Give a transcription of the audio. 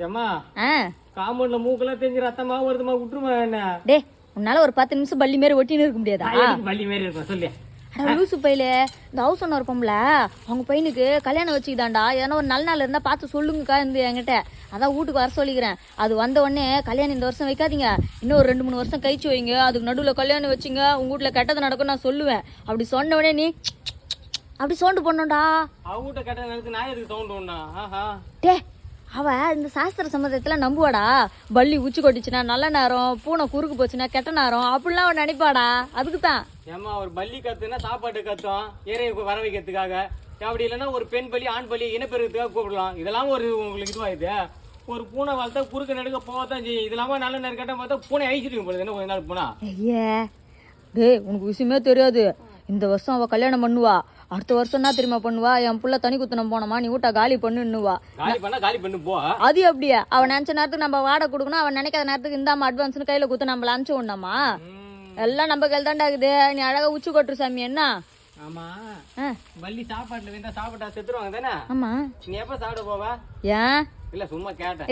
ஏம்மா காம்பவுண்ட்ல மூக்கெல்லாம் தெரிஞ்சு ரத்தமா வருதுமா விட்டுருமா என்ன? டே உன்னால ஒரு 10 நிமிஷம் பள்ளி மாரி ஒட்டின்னு இருக்க முடியாதா? பள்ளி மாரி இருக்கும் சொல்லு. லூசு பையில இந்த ஹவுஸ் ஓனர் இருப்போம்ல, அவங்க பையனுக்கு கல்யாணம் வச்சுக்கிதாண்டா. ஏன்னா ஒரு நல்ல நாள் இருந்தா பார்த்து சொல்லுங்கக்கா இருந்து என்கிட்ட. அதான் வீட்டுக்கு வர சொல்லிக்கிறேன். அது வந்த உடனே கல்யாணம் இந்த வருஷம் வைக்காதீங்க, இன்னும் ஒரு 2-3 வருஷம் கழிச்சு வைங்க, அதுக்கு நடுவில் கல்யாணம் வச்சுங்க, உங்க வீட்டுல கெட்டது நடக்கும் நான் சொல்லுவேன். அப்படி சொன்ன உடனே நீ அப்படி சவுண்டு பண்ணோண்டா. அவகிட்ட கெட்டது நடக்குது, நான் எதுக்கு சவுண்ட் ஒண்ணா? டே அவ இந்த சாஸ்திர சம்மதத்துல நம்புவாடா. பள்ளி உச்சி கொட்டிச்சுனா நல்ல நேரம், பூனை குறுக்கு போச்சுன்னா கெட்ட நேரம், அப்படிலாம் அவன் நினைப்பாடா. அதுக்குதான் ஏமா ஒரு பள்ளி கத்துனா சாப்பாட்டு கத்தும் இறைய வர வைக்கிறதுக்காக. அப்படி இல்லைன்னா ஒரு பெண் பள்ளி ஆண் பள்ளி இனப்பெருக்கிறதுக்காக கூப்பிடலாம். இதெல்லாம் ஒரு உங்களுக்கு இதுவாயுது. ஒரு பூனை வளர்த்தா குறுக்க நடுக்க போகத்தான் செய்யும். இது இல்லாம நல்ல நேரம் கேட்ட பார்த்தா பூனை அழிச்சிட்டு போடுது. என்ன கொஞ்ச நாள் போனா ஐயே டே உனக்கு விஷயமே தெரியாது. இந்த வருஷம் அவ கல்யாணம் பண்ணுவா, அடுத்த வருஷம் என்ன தெரியுமா பண்ணுவா? என் புள்ள தனி குத்தனம் போனமா, நீ வீட்டை காலி பண்ணுவா. காலி பண்ணு போ. அது அப்படியே அவன் நினைச்ச நேரத்துக்கு நம்ம வாடகை கொடுக்கணும், அவன் நினைக்காத நேரத்துக்கு இந்தாம அட்வான்ஸ்னு கையில குத்து நம்மள அனுப்பிச்சு விடணுமா? எல்லாம் நம்ம கையில் தாண்டாகுது. நீ அழகா உச்சி கொட்டுரு சாமி. என்ன ஆமா பள்ளி சாப்பாட்டுல வேண்டா சாப்பிட்டா செத்துருவாங்க தானே? ஆமா. நீ எப்ப சாப்பிட போவா? ஏன் இல்ல சும்மா கேட்டேன்.